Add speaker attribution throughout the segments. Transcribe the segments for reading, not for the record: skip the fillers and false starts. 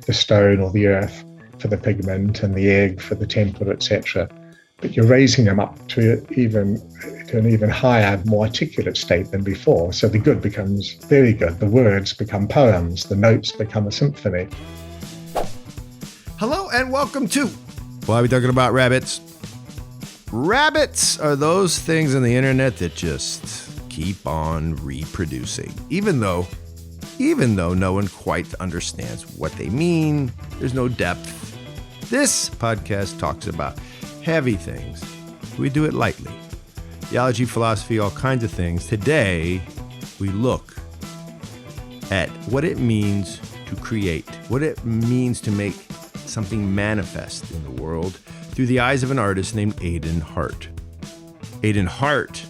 Speaker 1: the stone or the earth for the pigment and the egg for the temple, etc. But you're raising them up to an even higher, more articulate state than before. So the good becomes very good. The words become poems. The notes become a symphony.
Speaker 2: Hello and welcome to Why Are We Talking About Rabbits? Rabbits are those things on the internet that just keep on reproducing. Even though no one quite understands what they mean, there's no depth. This podcast talks about heavy things. We do it lightly. Theology, philosophy, all kinds of things. Today, we look at what it means to create, what it means to make something manifest in the world through the eyes of an artist named Aidan Hart. Aidan Hart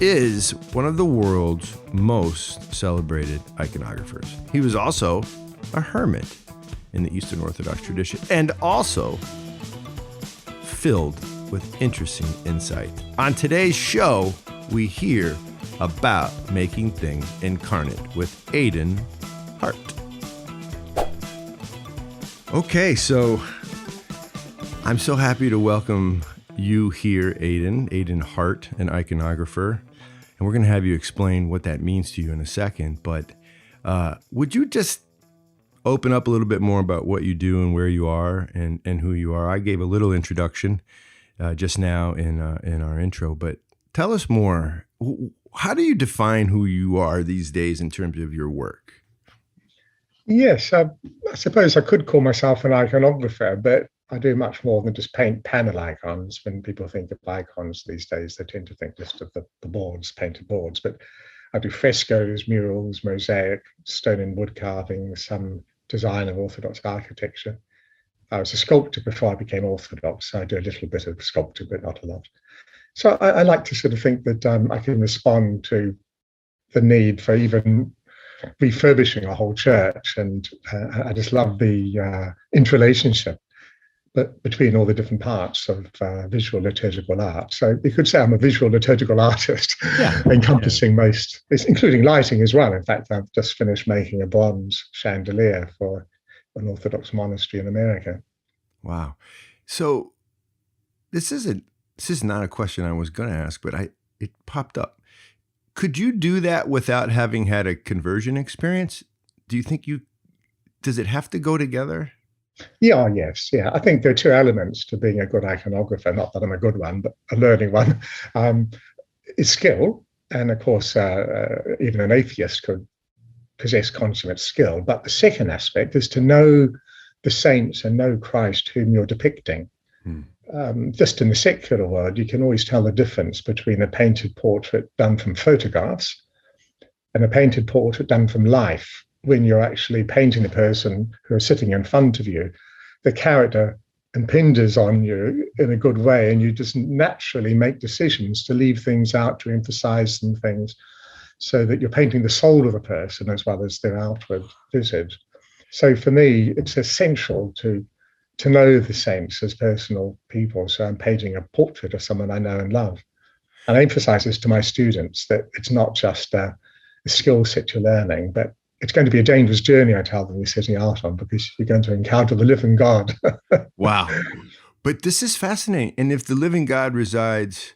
Speaker 2: is one of the world's most celebrated iconographers. He was also a hermit in the Eastern Orthodox tradition and also filled with interesting insight. On today's show, we hear about making things incarnate with Aidan Hart. Okay, so I'm so happy to welcome you here, Aidan Hart, an iconographer. And we're going to have you explain what that means to you in a second. But would you just open up a little bit more about what you do and where you are and who you are? I gave a little introduction just now in our intro, but tell us more. How do you define who you are these days in terms of your work?
Speaker 1: Yes, I suppose I could call myself an iconographer, but I do much more than just paint panel icons. When people think of icons these days, they tend to think just of the boards, painted boards. But I do frescoes, murals, mosaic, stone and wood carving, some design of Orthodox architecture. I was a sculptor before I became Orthodox, so I do a little bit of sculpture, but not a lot. So I like to sort of think that I can respond to the need for even refurbishing a whole church. And I just love the interrelationship between all the different parts of visual liturgical art. So you could say I'm a visual liturgical artist, encompassing most, including lighting as well. In fact, I've just finished making a bronze chandelier for an Orthodox monastery in America.
Speaker 2: Wow. So this is not a question I was going to ask, but it popped up. Could you do that without having had a conversion experience? Do you think does it have to go together?
Speaker 1: Yeah, yes. Yeah. I think there are two elements to being a good iconographer, not that I'm a good one, but a learning one, is skill. And of course, even an atheist could possess consummate skill. But the second aspect is to know the saints and know Christ whom you're depicting. Just in the secular world, you can always tell the difference between a painted portrait done from photographs and a painted portrait done from life. When you're actually painting the person who is sitting in front of you, the character impinges on you in a good way, and you just naturally make decisions to leave things out, to emphasize some things, so that you're painting the soul of a person as well as their outward visage. So for me, it's essential to know the saints as personal people. So I'm painting a portrait of someone I know and love. And I emphasize this to my students, that it's not just a skill set you're learning, but it's going to be a dangerous journey, I tell them, you're setting out on, because you're going to encounter the living God.
Speaker 2: Wow. But this is fascinating. And if the living God resides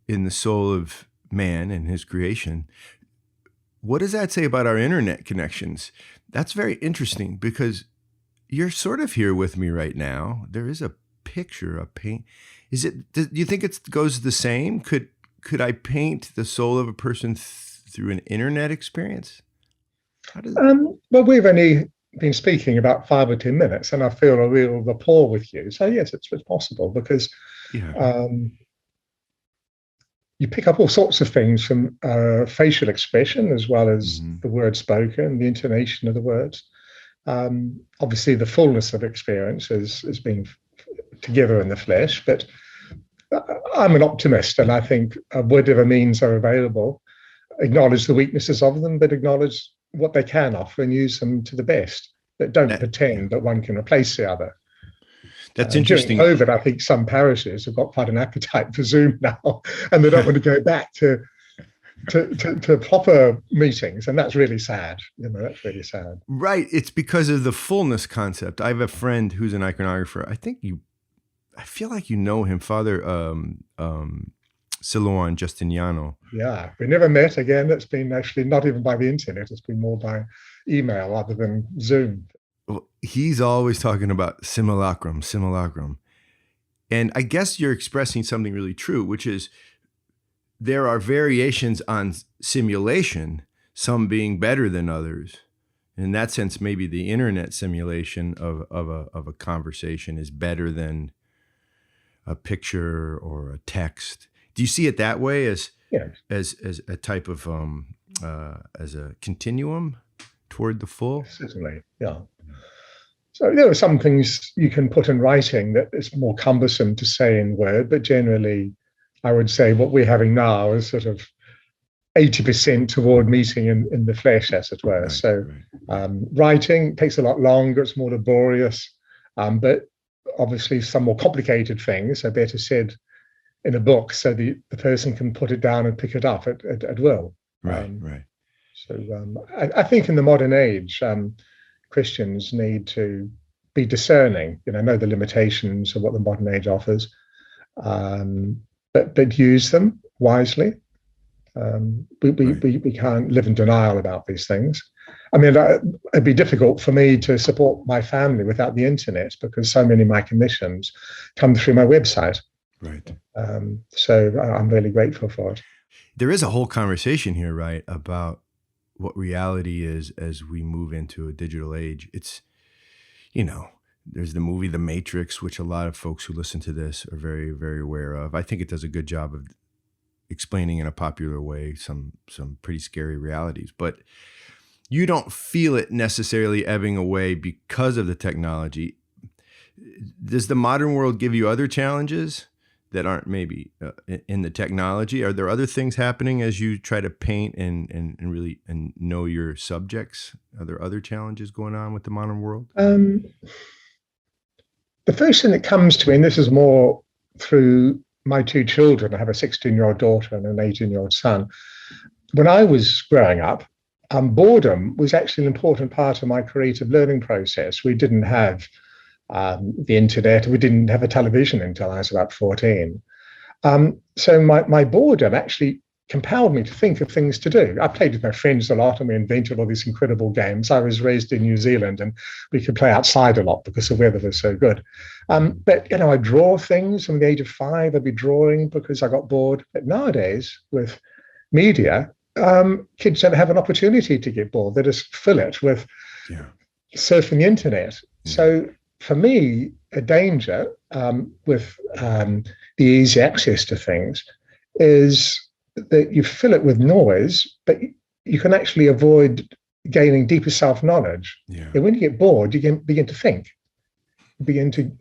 Speaker 2: in the soul of man and his creation, what does that say about our internet connections? That's very interesting, because you're sort of here with me right now. There is a picture, a paint. Do you think it goes the same? Could I paint the soul of a person through an internet experience?
Speaker 1: Well, we've only been speaking about 5 or 10 minutes, and I feel a real rapport with you. So yes, it's possible, because you pick up all sorts of things from facial expression as well as the words spoken, the intonation of the words. Obviously, the fullness of experience is being together in the flesh, but I'm an optimist, and I think whatever means are available, acknowledge the weaknesses of them, but acknowledge what they can offer and use them to the best. But don't pretend that one can replace the other.
Speaker 2: That's interesting.
Speaker 1: During COVID, I think some parishes have got quite an appetite for Zoom now, and they don't want to go back to to proper meetings, and that's really sad. That's really sad.
Speaker 2: Right. It's because of the fullness concept. I have a friend who's an iconographer. I feel like you know him, Father Silouan Justiniano.
Speaker 1: Yeah, we never met again. It's been actually not even by the internet. It's been more by email rather than Zoom.
Speaker 2: Well, he's always talking about simulacrum. And I guess you're expressing something really true, which is there are variations on simulation, some being better than others. In that sense, maybe the internet simulation of a conversation is better than a picture or a text. Do you see it that way as a type of as a continuum toward the full?
Speaker 1: Certainly, yeah. So there are some things you can put in writing that is more cumbersome to say in word, but generally, I would say what we're having now is sort of 80% toward meeting in the flesh, as it were. Writing takes a lot longer, it's more laborious, but obviously some more complicated things are better said in a book so the person can put it down and pick it up at will.
Speaker 2: Right.
Speaker 1: So I think in the modern age, Christians need to be discerning, know the limitations of what the modern age offers, but use them wisely. We can't live in denial about these things. I mean, it'd be difficult for me to support my family without the internet because so many of my commissions come through my website.
Speaker 2: Right.
Speaker 1: So I'm really grateful for it.
Speaker 2: There is a whole conversation here, right, about what reality is as we move into a digital age. It's, there's the movie The Matrix, which a lot of folks who listen to this are very, very aware of. I think it does a good job of explaining in a popular way some pretty scary realities. But you don't feel it necessarily ebbing away because of the technology. Does the modern world give you other challenges that aren't maybe in the technology? Are there other things happening as you try to paint and really know your subjects? Are there other challenges going on with the modern world?
Speaker 1: The first thing that comes to me, and this is more through my two children, I have a 16-year-old daughter and an 18-year-old son. When I was growing up, boredom was actually an important part of my creative learning process. We didn't have the internet. We didn't have a television until I was about 14. So my boredom actually compelled me to think of things to do. I played with my friends a lot and we invented all these incredible games. I was raised in New Zealand and we could play outside a lot because the weather was so good. But, I draw things from the age of 5. I'd be drawing because I got bored. But nowadays with media, kids don't have an opportunity to get bored. They just fill it with surfing the internet. Yeah. So for me, a danger with the easy access to things is that you fill it with noise, but you can actually avoid gaining deeper self-knowledge. Yeah. And when you get bored, you can begin to think, begin to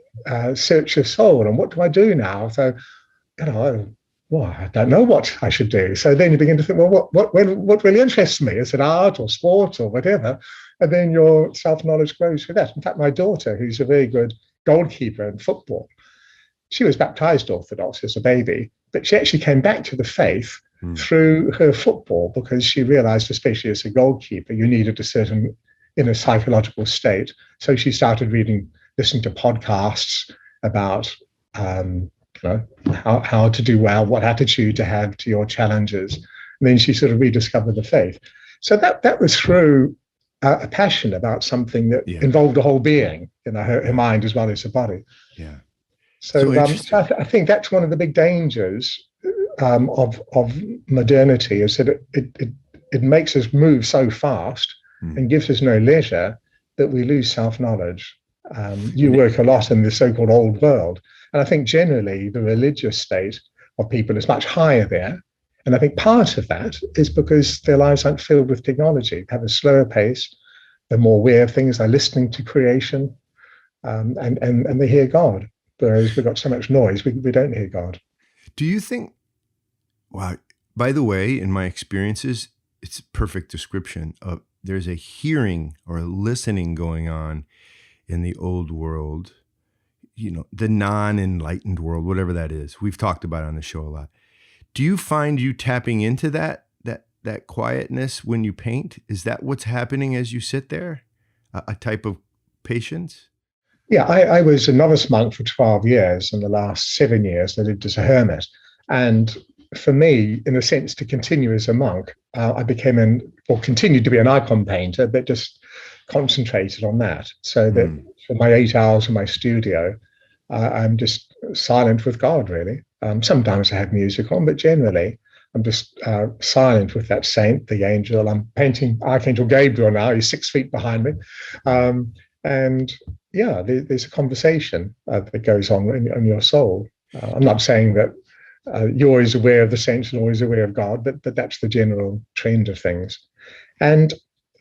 Speaker 1: search your soul. And what do I do now? So, I don't know what I should do. So then you begin to think, well, what really interests me? Is it art or sport or whatever? And then your self-knowledge grows through that. In fact, my daughter, who's a very good goalkeeper in football, she was baptized Orthodox as a baby, but she actually came back to the faith through her football because she realized, especially as a goalkeeper, you needed a certain inner psychological state. So she started listening to podcasts about how to do well, what attitude to have to your challenges. And then she sort of rediscovered the faith. So that was through a passion about something that involved the whole being, her mind as well as her body.
Speaker 2: Yeah.
Speaker 1: So I think that's one of the big dangers of modernity is that it makes us move so fast and gives us no leisure that we lose self-knowledge. You work a lot in the so-called old world. And I think generally the religious state of people is much higher there. And I think part of that is because their lives aren't filled with technology, they have a slower pace, they're more aware of things, they're listening to creation, and they hear God. Whereas we've got so much noise, we don't hear God.
Speaker 2: Do you think, wow, by the way, in my experiences, it's a perfect description of there's a hearing or a listening going on in the old world, the non-enlightened world, whatever that is. We've talked about it on the show a lot. Do you find you tapping into that that quietness when you paint? Is that what's happening as you sit there? A type of patience?
Speaker 1: Yeah, I was a novice monk for 12 years, and the last 7 years I lived as a hermit. And for me, in a sense, to continue as a monk, I became continued to be an icon painter, but just concentrated on that. So that for my 8 hours in my studio, I'm just silent with God, really. Sometimes I have music on, but generally I'm just silent with that saint, the angel. I'm painting Archangel Gabriel now. He's 6 feet behind me. And yeah, there's a conversation that goes on in your soul. I'm not saying that you're always aware of the saints and always aware of God, but that's the general trend of things. And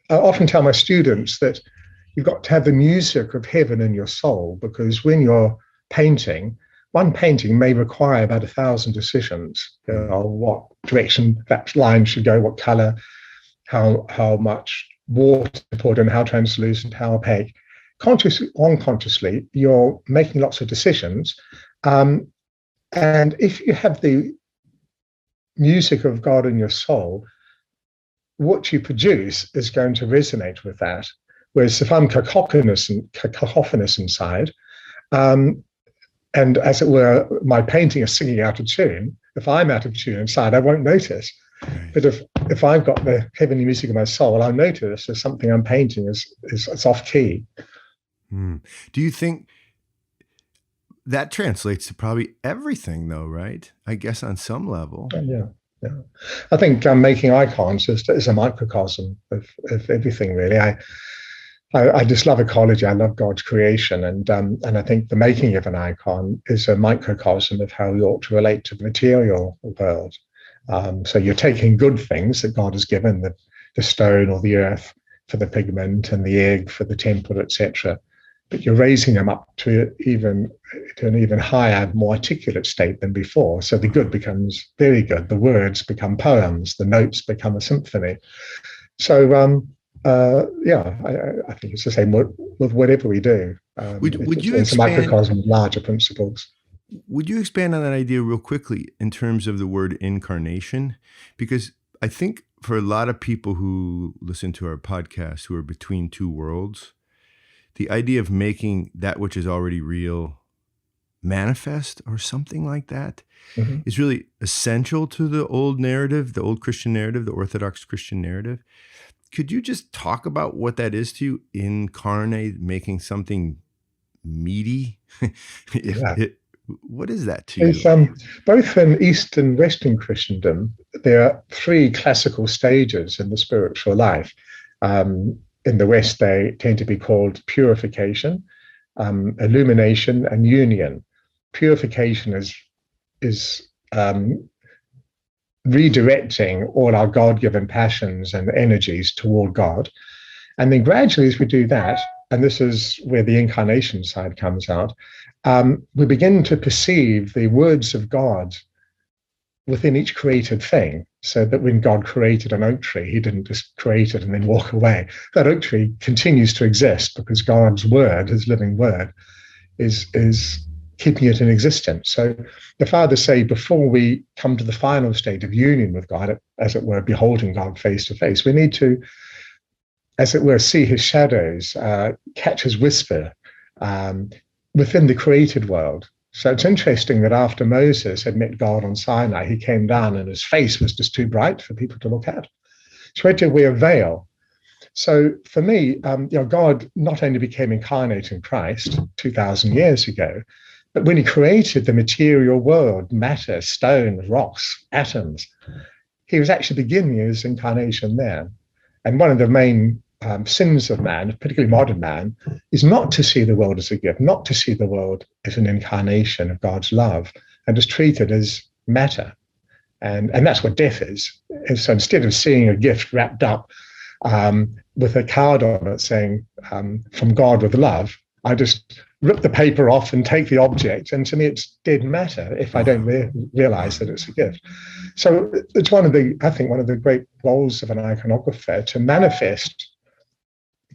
Speaker 1: I often tell my students that you've got to have the music of heaven in your soul, because when you're painting, one painting may require about 1,000 decisions. What direction that line should go, what color, how much water to put in, how translucent, how opaque. Consciously, unconsciously, you're making lots of decisions. And if you have the music of God in your soul, what you produce is going to resonate with that. Whereas if I'm cacophonous inside, and as it were, my painting is singing out of tune, if I'm out of tune inside, I won't notice. Right. But if I've got the heavenly music of my soul, I'll notice there's something I'm painting is off key.
Speaker 2: Do you think that translates to probably everything, though, right? I guess on some level.
Speaker 1: Yeah. I think making icons is a microcosm of everything, really. I just love ecology. I love God's creation, and I think the making of an icon is a microcosm of how you ought to relate to the material world. So you're taking good things that God has given, the stone or the earth for the pigment, and the egg for the temple, etc. But you're raising them up to an even higher, more articulate state than before. So the good becomes very good. The words become poems. The notes become a symphony. So I think it's the same with whatever we do.
Speaker 2: Would you
Speaker 1: it's a microcosm of larger principles.
Speaker 2: Would you expand on that idea real quickly in terms of the word incarnation? Because I think for a lot of people who listen to our podcast who are between two worlds, the idea of making that which is already real manifest or something like that is really essential to the old narrative, the old Christian narrative, the Orthodox Christian narrative. Could you just talk about what that is to you, incarnate, making something meaty? What is that to you?
Speaker 1: Both in East and Western Christendom, there are 3 classical stages in the spiritual life. In the West, they tend to be called purification, illumination, and union. Purification is redirecting all our God-given passions and energies toward God. And then gradually, as we do that, and this is where the incarnation side comes out, we begin to perceive the words of God within each created thing, so that when God created an oak tree, he didn't just create it and then walk away. That oak tree continues to exist because God's word, his living word, is keeping it in existence. So the fathers say before we come to the final state of union with God, as it were, beholding God face to face, we need to, as it were, see his shadows, catch his whisper within the created world. So it's interesting that after Moses had met God on Sinai, he came down and his face was just too bright for people to look at. So he had to wear a veil. So for me, God not only became incarnate in Christ 2,000 years ago, but when he created the material world, matter, stone, rocks, atoms, he was actually beginning his incarnation there. And one of the main sins of man, particularly modern man, is not to see the world as a gift, not to see the world as an incarnation of God's love, and just treat it as matter. And that's what death is. And so instead of seeing a gift wrapped up with a card on it saying, from God with love, I just rip the paper off and take the object. And to me, it's dead matter if I don't realize that it's a gift. So it's one of the great roles of an iconographer to manifest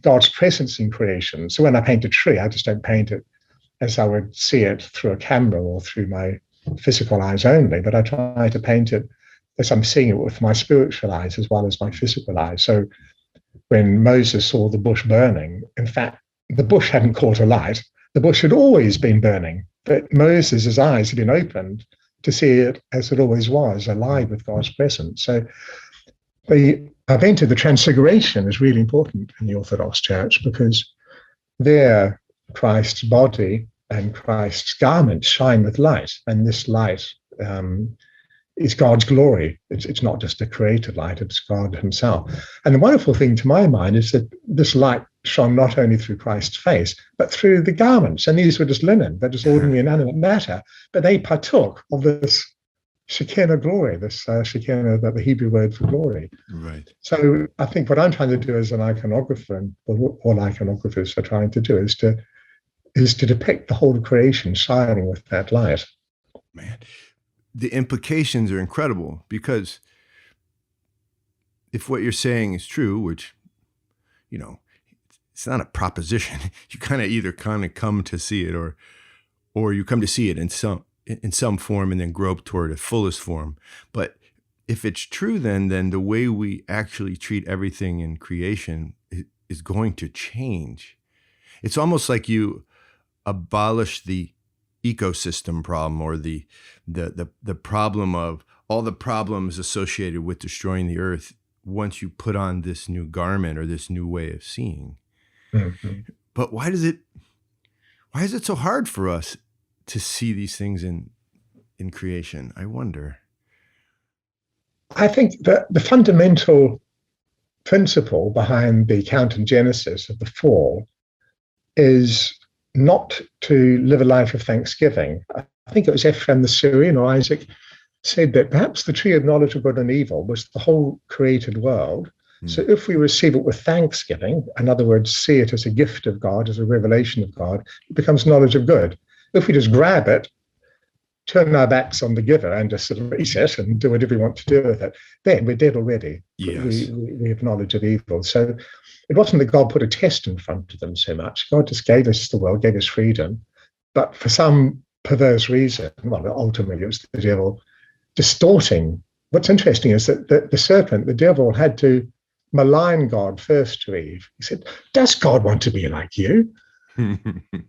Speaker 1: God's presence in creation. So when I paint a tree, I just don't paint it as I would see it through a camera or through my physical eyes only, but I try to paint it as I'm seeing it with my spiritual eyes as well as my physical eyes. So when Moses saw the bush burning, in fact, the bush hadn't caught alight. The bush had always been burning, but Moses' eyes had been opened to see it as it always was, alive with God's presence. So the event of the Transfiguration is really important in the Orthodox Church, because there Christ's body and Christ's garments shine with light, and this light is God's glory. It's not just a created light, it's God himself. And the wonderful thing to my mind is that this light shone not only through Christ's face, but through the garments. And these were just linen, they're just ordinary inanimate matter, but they partook of this Shekinah glory, this Shekinah, the Hebrew word for glory.
Speaker 2: Right.
Speaker 1: So I think what I'm trying to do as an iconographer, and what all iconographers are trying to do, is to depict the whole of creation shining with that light.
Speaker 2: Man, the implications are incredible, because if what you're saying is true, which, you know, it's not a proposition, you either come to see it, or you come to see it in some form and then grope toward a fullest form. But if it's true, then the way we actually treat everything in creation is going to change. It's almost like you abolish the ecosystem problem, or the problem of all the problems associated with destroying the earth, once you put on this new garment or this new way of seeing. Mm-hmm. But why is it so hard for us to see these things in creation? I wonder.
Speaker 1: I think that the fundamental principle behind the account in Genesis of the fall is not to live a life of thanksgiving. I think it was Ephraim the Syrian or Isaac said that perhaps the tree of knowledge of good and evil was the whole created world. So if we receive it with thanksgiving, in other words, see it as a gift of God, as a revelation of God, it becomes knowledge of good. If we just grab it, turn our backs on the giver and just sort of erase it and do whatever we want to do with it, then we're dead already.
Speaker 2: Yes.
Speaker 1: We have knowledge of evil. So it wasn't that God put a test in front of them so much. God just gave us the world, gave us freedom. But for some perverse reason, well, ultimately it was the devil distorting. What's interesting is that the serpent, the devil, had to malign God first to Eve. He said, does God want to be like you?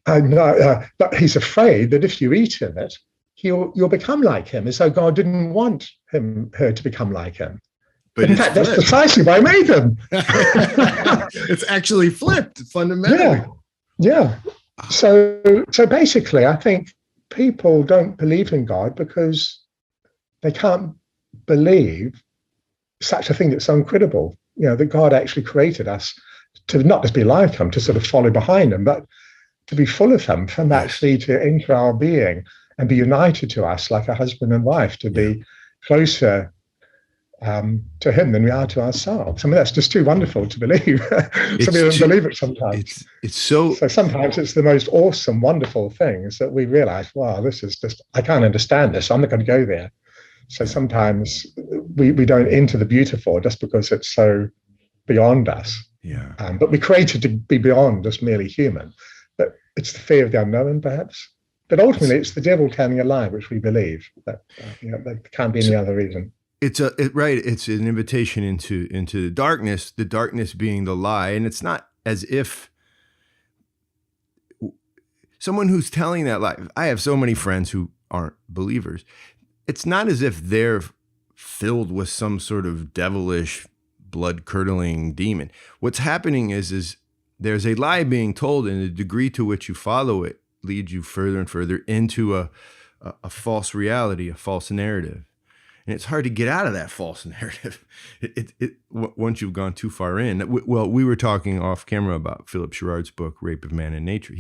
Speaker 1: But he's afraid that if you eat of it, you'll become like him, as though God didn't want her to become like him. But in fact, that's precisely why I made them.
Speaker 2: It's actually flipped fundamentally.
Speaker 1: Yeah. So basically, I think people don't believe in God because they can't believe such a thing that's so incredible. You know, that God actually created us to not just be like him, to sort of follow behind him, but to be full of him, from actually to enter our being and be united to us like a husband and wife, to be closer to him than we are to ourselves. I mean, that's just too wonderful to believe. Some people don't believe it sometimes. So sometimes it's the most awesome, wonderful things that we realize, wow, this is just, I can't understand this. I'm not going to go there. So sometimes we don't enter the beautiful just because it's so beyond us.
Speaker 2: Yeah.
Speaker 1: But we're created to be beyond just merely human. But it's the fear of the unknown, perhaps. But ultimately, it's the devil telling a lie, which we believe. That there can't be any other reason.
Speaker 2: It's It's an invitation into the darkness being the lie, and it's not as if someone who's telling that lie. I have so many friends who aren't believers. It's not as if they're filled with some sort of devilish, blood-curdling demon. What's happening is there's a lie being told, and the degree to which you follow it leads you further and further into a false reality, a false narrative. And it's hard to get out of that false narrative once you've gone too far in. Well, we were talking off camera about Phillip Sherrard's book, Rape of Man in Nature.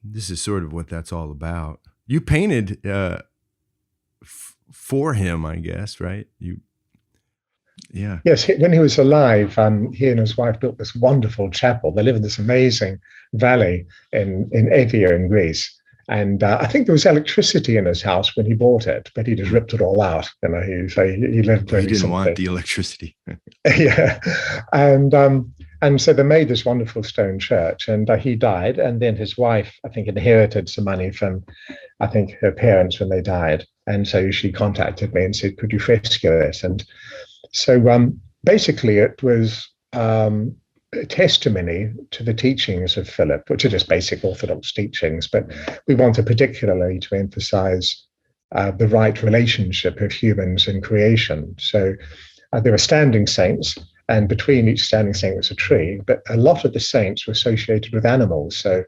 Speaker 2: This is sort of what that's all about. You painted for him, I guess, right? Yeah.
Speaker 1: Yes, when he was alive, he and his wife built this wonderful chapel. They live in this amazing valley in Evia in Greece. And I think there was electricity in his house when he bought it, but he just ripped it all out. You know, he lived.
Speaker 2: He didn't want the electricity.
Speaker 1: Yeah, and so they made this wonderful stone church. And he died, and then his wife, I think, inherited some money from, I think, her parents when they died. And so she contacted me and said, could you fresco it? And so basically it was a testimony to the teachings of Phillip, which are just basic Orthodox teachings, but we wanted particularly to emphasize the right relationship of humans and creation. So there were standing saints, and between each standing saint was a tree, but a lot of the saints were associated with animals. So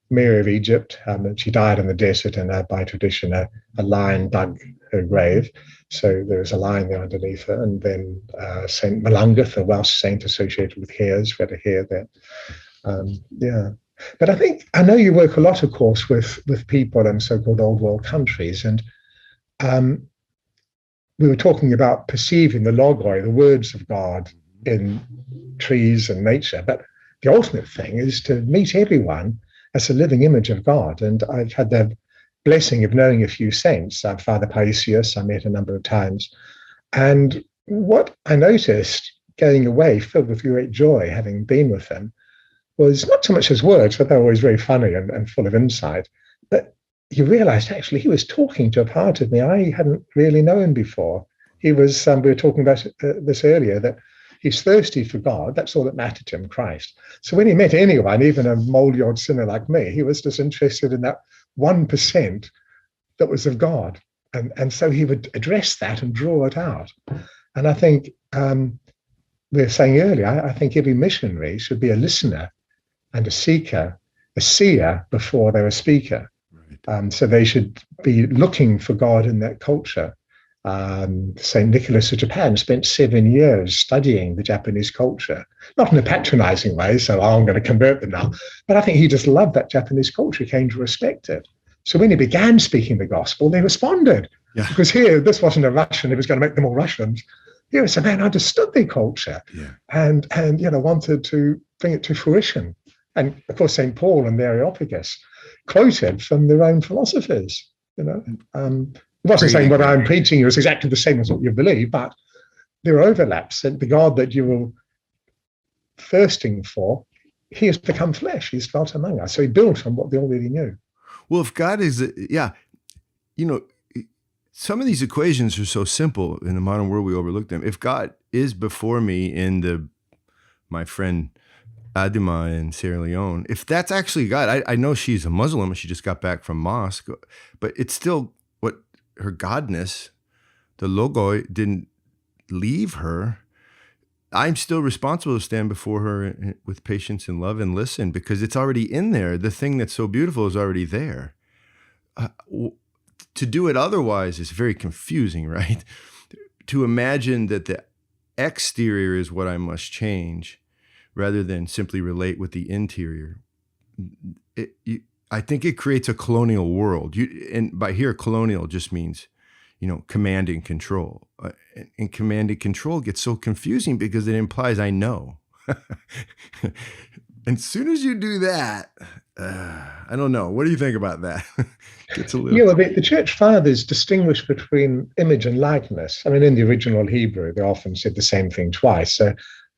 Speaker 1: Mary of Egypt, she died in the desert, and by tradition, a lion dug her grave. So there was a lion there underneath her. And then Saint Malungath, a Welsh saint associated with hares, we had a hare there. Yeah. But I know you work a lot, of course, with people in so-called old world countries. And we were talking about perceiving the logoi, the words of God, in trees and nature. But the ultimate thing is to meet everyone as a living image of God. And I've had the blessing of knowing a few saints. Father Paisius, I met a number of times. And what I noticed going away, filled with great joy, having been with them, was not so much his words, but they were always very funny and full of insight, but you realized actually he was talking to a part of me I hadn't really known before. He was, we were talking about this earlier, that he's thirsty for God. That's all that mattered to him, Christ. So when he met anyone, even a moldy old sinner like me, he was just interested in that 1% that was of God. And so he would address that and draw it out. And I think, we were saying earlier, I think every missionary should be a listener and a seeker, a seer before they're a speaker. Right. So they should be looking for God in that culture. St. Nicholas of Japan spent 7 years studying the Japanese culture, not in a patronizing way, so I'm going to convert them now, but I think he just loved that Japanese culture, came to respect it. So when he began speaking the gospel, they responded. Yeah. Because here, this wasn't a Russian, he was going to make them all Russians. Here was a man who understood their culture, yeah, and wanted to bring it to fruition. And of course, St. Paul and the Areopagus quoted from their own philosophers, It wasn't saying what I'm preaching is exactly the same as what you believe, but there are overlaps. And the God that you were thirsting for, he has become flesh. He's dwelt among us. So he built on what they already knew.
Speaker 2: Well, if God is, some of these equations are so simple in the modern world, we overlook them. If God is before me in my friend Adima in Sierra Leone, if that's actually God, I know she's a Muslim, she just got back from mosque, but it's still her godness, the logoi didn't leave her. I'm still responsible to stand before her with patience and love and listen, because it's already in there. The thing that's so beautiful is already there. To do it otherwise is very confusing, right? To imagine that the exterior is what I must change rather than simply relate with the interior. I think it creates a colonial world. And by here, colonial just means, command and control. And command and control gets so confusing because it implies I know. And as soon as you do that, I don't know. What do you think about that? Gets a little...
Speaker 1: Yeah, well, the church fathers distinguish between image and likeness. I mean, in the original Hebrew, they often said the same thing twice. So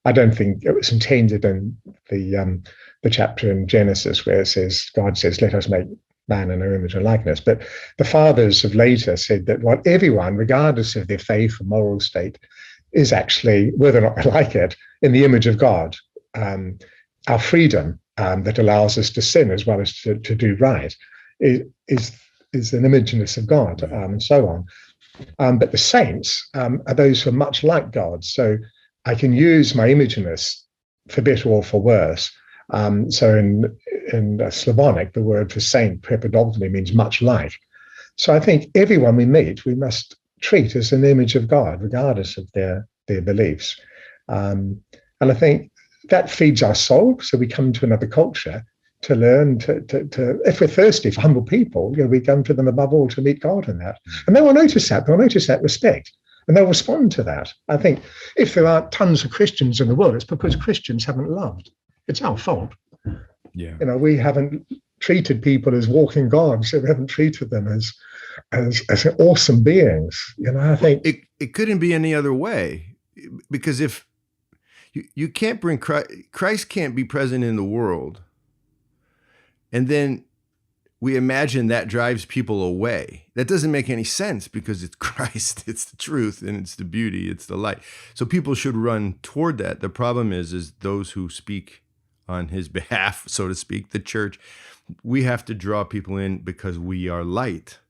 Speaker 1: I don't think it was intended in the chapter in Genesis where it says, God says, let us make man in our image and likeness. But the fathers of later said that what everyone, regardless of their faith or moral state, is actually, whether or not they like it, in the image of God. Our freedom that allows us to sin as well as to do right is an imageness of God, and so on. But the saints are those who are much like God. So I can use my imageness for better or for worse. So in Slavonic, the word for saint predominantly means much like. So I think everyone we meet, we must treat as an image of God, regardless of their beliefs. And I think that feeds our soul. So we come to another culture to learn to if we're thirsty for humble people, we come to them above all to meet God in that. And they will notice that. They'll notice that respect. And they'll respond to that. I think if there are tons of Christians in the world, it's because Christians haven't loved. It's our fault.
Speaker 2: Yeah.
Speaker 1: We haven't treated people as walking gods. We haven't treated them as awesome beings. I think
Speaker 2: it couldn't be any other way, because if you can't bring Christ can't be present in the world, and then we imagine that drives people away. That doesn't make any sense because it's Christ, it's the truth, and it's the beauty, it's the light. So people should run toward that. The problem is those who speak on his behalf, so to speak, the church, we have to draw people in because we are light.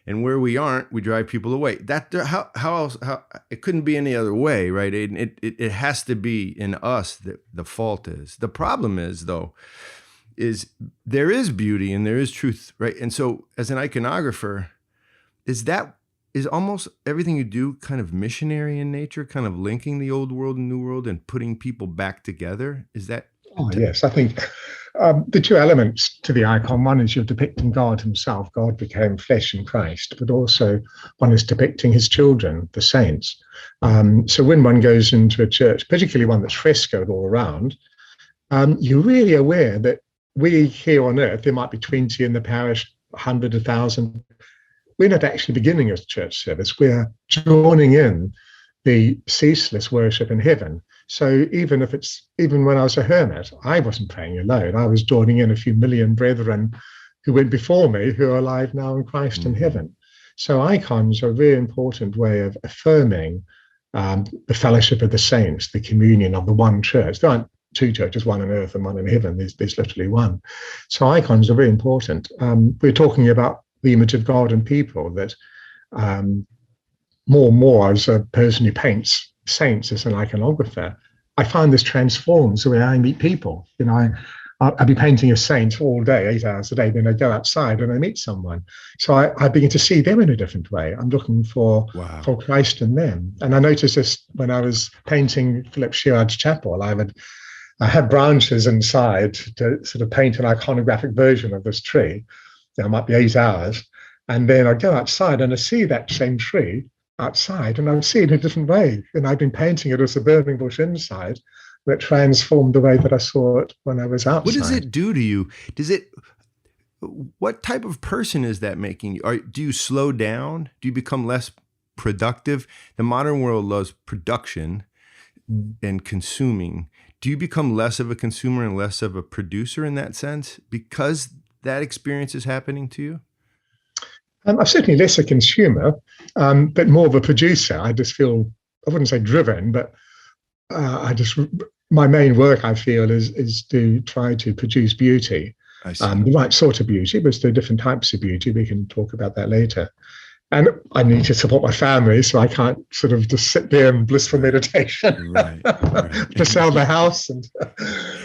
Speaker 2: And where we aren't, we drive people away. That how else? How it couldn't be any other way, right, Aidan? It has to be in us that the fault is. The problem is, though, is there is beauty and there is truth, right? And so, as an iconographer, is almost everything you do kind of missionary in nature, kind of linking the old world and new world and putting people back together? Is that?
Speaker 1: Oh, yes, I think the two elements to the icon, one is you're depicting God himself. God became flesh in Christ, but also one is depicting his children, the saints. So when one goes into a church, particularly one that's frescoed all around, you're really aware that we here on earth, there might be 20 in the parish, 100, 1,000. We're not actually beginning a church service. We're joining in the ceaseless worship in heaven. So even when I was a hermit, I wasn't praying alone. I was joining in a few million brethren who went before me, who are alive now in Christ in heaven. So icons are a very important way of affirming the fellowship of the saints, the communion of the one church. There aren't two churches, one on earth and one in heaven. There's literally one. So icons are very important. We're talking about the image of God and people, that more and more, as a person who paints saints as an iconographer, I find this transforms the way I meet people. You know, I'll be painting a saint all day, 8 hours a day, then I go outside and I meet someone. So I begin to see them in a different way. I'm looking for Christ in them. And I noticed this when I was painting Phillip Sherrard's chapel. I had branches inside to sort of paint an iconographic version of this tree. It might be 8 hours. And then I go outside and I see that same tree outside, and I would see it in a different way. And I've been painting it as a burning bush inside that transformed the way that I saw it when I was outside.
Speaker 2: What does it do to you? What type of person is that making you? Do you slow down? Do you become less productive? The modern world loves production and consuming. Do you become less of a consumer and less of a producer in that sense because that experience is happening to you?
Speaker 1: I'm certainly less a consumer, but more of a producer. I just feel, I wouldn't say driven, but my main work, I feel, is to try to produce beauty, the right sort of beauty, but there are different types of beauty. We can talk about that later. And I need to support my family, so I can't sort of just sit there in blissful meditation to sell the house. And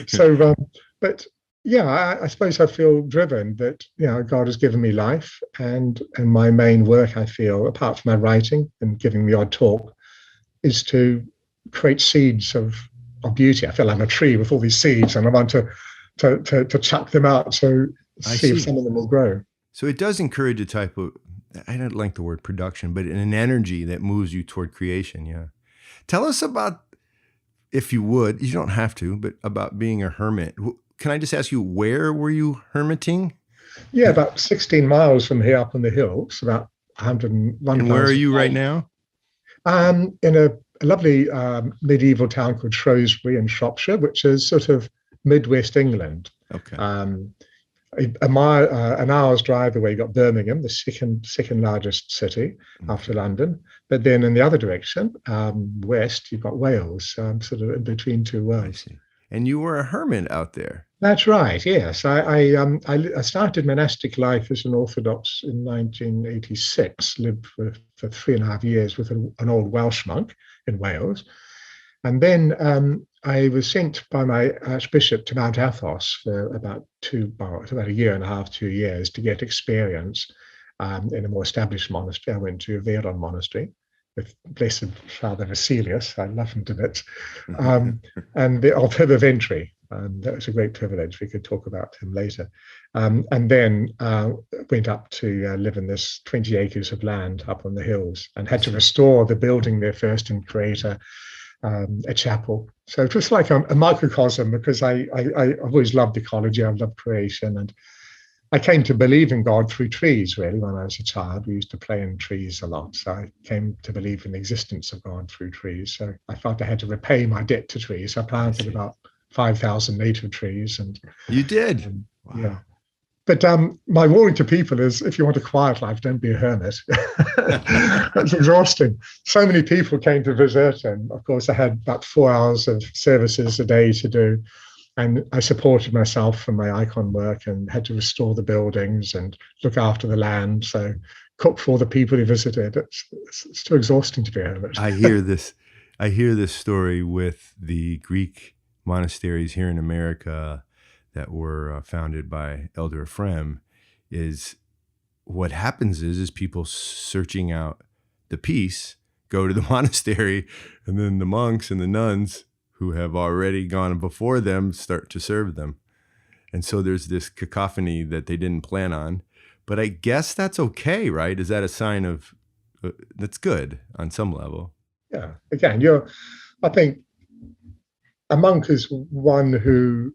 Speaker 1: so, but yeah, I suppose I feel driven that, you know, God has given me life, and my main work, I feel, apart from my writing and giving the odd talk, is to create seeds of beauty. I feel I'm a tree with all these seeds, and I want to chuck them out, so see if some of them will grow.
Speaker 2: So it does encourage a type of, I don't like the word production, but an energy that moves you toward creation. Yeah. Tell us about, if you would, you don't have to, but about being a hermit. Can I just ask you, where were you hermiting?
Speaker 1: Yeah, about 16 miles from here up in the hills, about 101.
Speaker 2: And where are you right now?
Speaker 1: In a lovely medieval town called Shrewsbury in Shropshire, which is sort of Midwest England.
Speaker 2: Okay.
Speaker 1: An hour's drive away, you got Birmingham, the second largest city after London. But then in the other direction, west, you've got Wales, sort of in between two worlds.
Speaker 2: I see. And you were a hermit out there.
Speaker 1: That's right. Yes, I started monastic life as an Orthodox in 1986. Lived for 3.5 years with an old Welsh monk in Wales, and then I was sent by my Archbishop to Mount Athos for about a year and a half, 2 years, to get experience in a more established monastery. I went to Veron Monastery with Blessed Father Vasilius. I love him to bits. And the Alphiba Ventry. That was a great privilege. We could talk about him later. And then went up to live in this 20 acres of land up on the hills, and had to restore the building there first and create a chapel. So it was like a microcosm, because I've always loved ecology. I've loved creation, and I came to believe in God through trees, really. When I was a child, we used to play in trees a lot. So I came to believe in the existence of God through trees. So I felt I had to repay my debt to trees. I planted about 5,000 native trees. And
Speaker 2: you did?
Speaker 1: Wow. But my warning to people is, if you want a quiet life, don't be a hermit. That's exhausting. So many people came to visit, and of course, I had about 4 hours of services a day to do. And I supported myself from my icon work and had to restore the buildings and look after the land. So cook for the people who visited. It's too exhausting to be a hermit.
Speaker 2: I hear this story with the Greek monasteries here in America that were founded by Elder Ephraim. Is what happens is people searching out the peace go to the monastery, and then the monks and the nuns who have already gone before them start to serve them. And so there's this cacophony that they didn't plan on. But I guess that's okay, right? Is that a sign of that's good on some level?
Speaker 1: Yeah. Again, I think a monk is one who,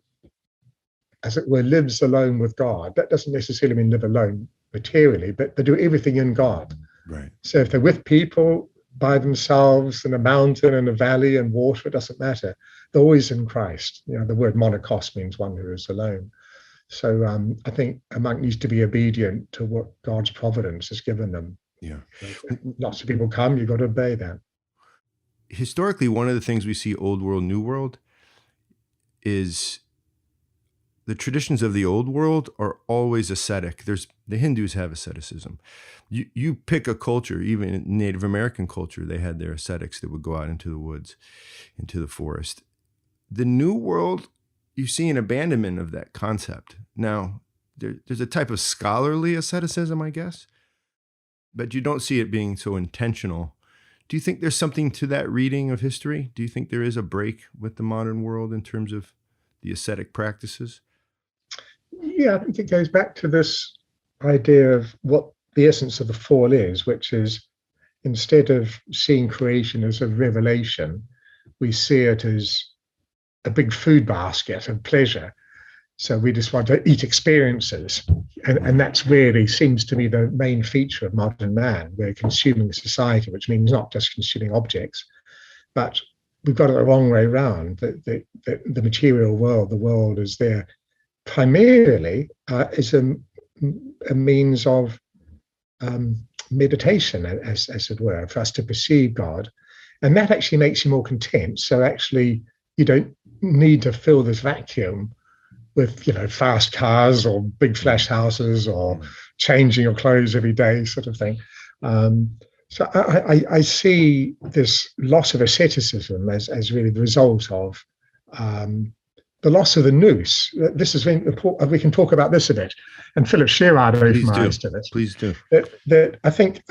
Speaker 1: as it were, lives alone with God. That doesn't necessarily mean live alone materially, but they do everything in God.
Speaker 2: Right.
Speaker 1: So if they're with people, by themselves, in a mountain, in a valley, in water, it doesn't matter. They're always in Christ. The word monokos means one who is alone. So I think a monk needs to be obedient to what God's providence has given them.
Speaker 2: Yeah.
Speaker 1: Lots of people come, you've got to obey that.
Speaker 2: Historically, one of the things we see Old World, New World is the traditions of the Old World are always ascetic. The Hindus have asceticism. You pick a culture, even in Native American culture, they had their ascetics that would go out into the woods, into the forest. The New World, you see an abandonment of that concept. Now, there's a type of scholarly asceticism, I guess, but you don't see it being so intentional. Do you think there's something to that reading of history? Do you think there is a break with the modern world in terms of the ascetic practices?
Speaker 1: Yeah, I think it goes back to this idea of what the essence of the fall is, which is, instead of seeing creation as a revelation, we see it as a big food basket of pleasure. So we just want to eat experiences. And that's really seems to be the main feature of modern man. We're consuming society, which means not just consuming objects, but we've got it the wrong way around. The material world, the world is there primarily is a means of meditation, as it were, for us to perceive God. And that actually makes you more content. So actually, you don't need to fill this vacuum with, fast cars or big flash houses or changing your clothes every day, sort of thing. So I see this loss of asceticism as really the result of the loss of the nous. This is important. We can talk about this a bit. And Phillip Sherrard opened it.
Speaker 2: Please do.
Speaker 1: That I think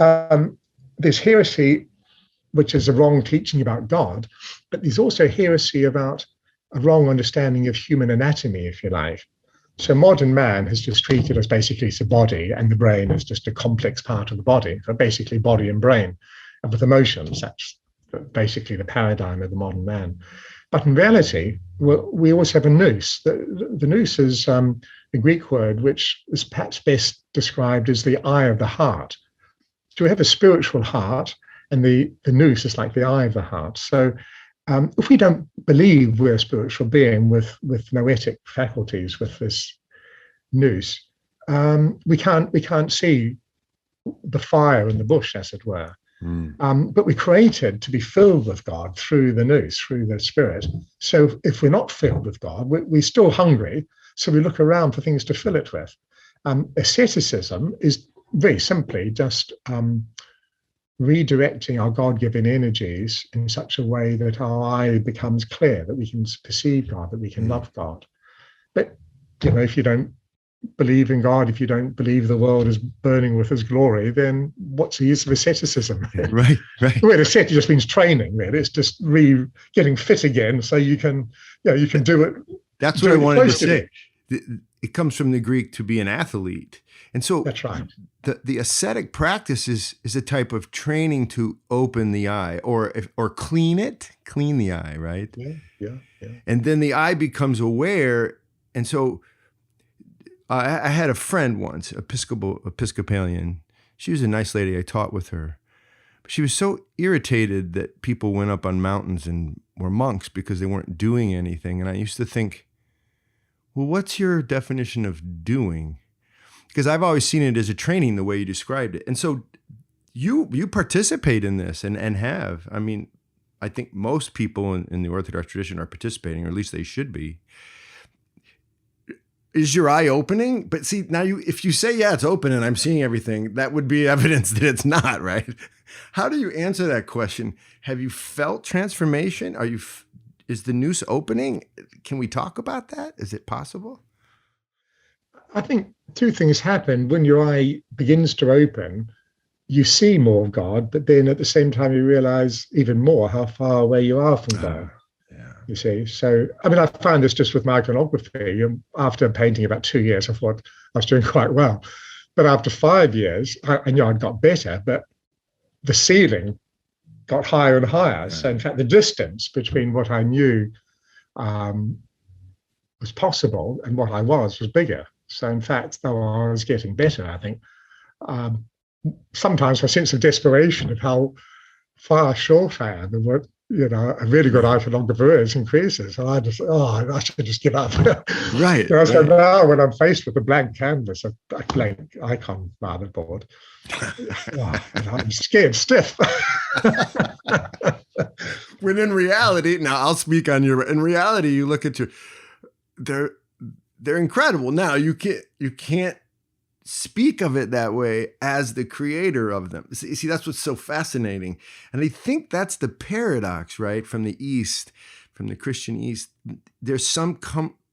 Speaker 1: there's heresy, which is a wrong teaching about God, but there's also heresy about a wrong understanding of human anatomy, if you like. So modern man has just treated us basically as a body, and the brain is just a complex part of the body, so basically body and brain, and with emotions. That's basically the paradigm of the modern man. But in reality, we also have a nous. The nous is the Greek word, which is perhaps best described as the eye of the heart. So we have a spiritual heart, and the nous is like the eye of the heart. So if we don't believe we're a spiritual being with noetic faculties, with this nous, we can't see the fire in the bush, as it were. But we're created to be filled with God through the nous, through the Spirit. So if we're not filled with God, we're still hungry. So we look around for things to fill it with. Asceticism is very simply just redirecting our God-given energies in such a way that our eye becomes clear, that we can perceive God, that we can love God. But, if you don't believe in God, if you don't believe the world is burning with his glory, then what's the use of asceticism?
Speaker 2: Right.
Speaker 1: The word ascetic just means training, really. It's just getting fit again so you can do it.
Speaker 2: That's what I wanted to say. It comes from the Greek to be an athlete. And so
Speaker 1: that's right.
Speaker 2: The ascetic practice is a type of training to open the eye or clean the eye, right?
Speaker 1: Yeah.
Speaker 2: And then the eye becomes aware. And so I had a friend once, Episcopalian. She was a nice lady. I taught with her. But she was so irritated that people went up on mountains and were monks because they weren't doing anything. And I used to think, well, what's your definition of doing? because I've always seen it as a training the way you described it. And so you participate in this and have. I mean, I think most people in the Orthodox tradition are participating, or at least they should be. Is your eye opening? But see, now if you say, yeah, it's open and I'm seeing everything, that would be evidence that it's not, right? How do you answer that question? Have you felt transformation? Is the noose opening? Can we talk about that? Is it possible?
Speaker 1: I think two things happen. When your eye begins to open, you see more of God, but then at the same time, you realize even more how far away you are from God.
Speaker 2: Yeah.
Speaker 1: You see, so I mean, I found this just with my iconography. After painting about 2 years, I thought I was doing quite well, but after 5 years, I knew I'd got better. But the ceiling got higher and higher. Right. So in fact, the distance between what I knew was possible and what I was bigger. So in fact, though I was getting better, I think sometimes my sense of desperation of how far short I am and what a really good iconographer is increases. And I just, I should just give up.
Speaker 2: Right.
Speaker 1: So now when I'm faced with a blank canvas, a blank icon rather board, I'm scared stiff.
Speaker 2: When in reality, now I'll speak on in reality, you look at they're incredible. Now you can't speak of it that way as the creator of them. See, that's what's so fascinating. And I think that's the paradox, right? From the East, from the Christian East, there's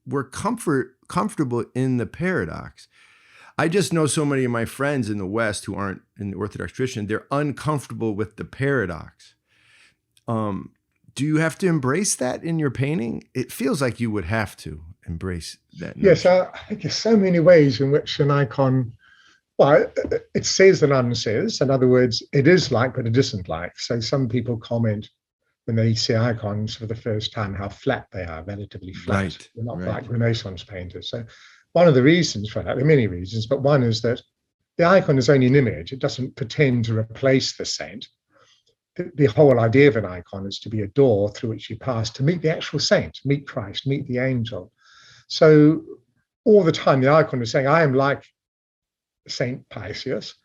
Speaker 2: we're comfortable in the paradox. I just know so many of my friends in the West who aren't in the Orthodox tradition, they're uncomfortable with the paradox. Do you have to embrace that in your painting? It feels like you would have to embrace that.
Speaker 1: Yes, I think there's so many ways in which an icon, well, it says and unsays. In other words, it is like, but it isn't like. So some people comment when they see icons for the first time how flat they are, relatively flat.
Speaker 2: Right.
Speaker 1: They're not like Renaissance painters. So one of the reasons for that, there are many reasons, but one is that the icon is only an image. It doesn't pretend to replace the saint. The whole idea of an icon is to be a door through which you pass to meet the actual saint, meet Christ, meet the angel. So all the time the icon is saying, I am like Saint Paisius,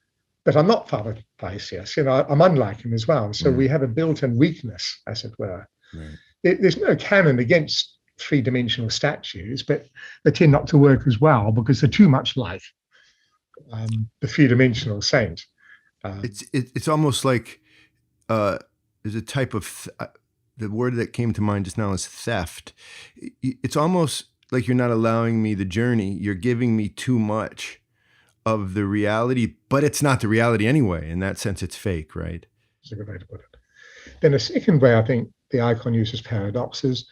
Speaker 1: but I'm not Father Paisius. I'm unlike him as well. So we have a built-in weakness, as it were. Right. There's no canon against three-dimensional statues, but they tend not to work as well because they're too much like the three-dimensional saint.
Speaker 2: It's almost like there's a type of the word that came to mind just now is theft. It's almost like you're not allowing me the journey. You're giving me too much of the reality, but it's not the reality anyway. In that sense, it's fake, right?
Speaker 1: That's a good way to put it. Then a second way I think the icon uses paradoxes,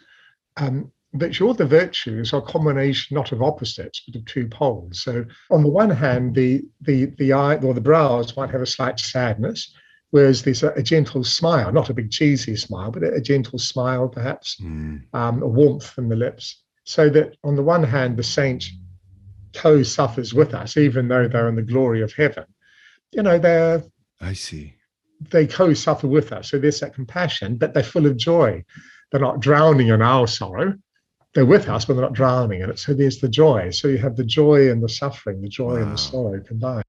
Speaker 1: that all the virtues are a combination not of opposites, but of two poles. So on the one hand, the eye or the brows might have a slight sadness, whereas there's a gentle smile, not a big cheesy smile, but a gentle smile perhaps, a warmth from the lips. So that on the one hand, the saint co-suffers with us, even though they're in the glory of heaven.
Speaker 2: I see.
Speaker 1: They co-suffer with us. So there's that compassion, but they're full of joy. They're not drowning in our sorrow. They're with us, but they're not drowning in it. So there's the joy. So you have the joy and the suffering, the joy and the sorrow combined.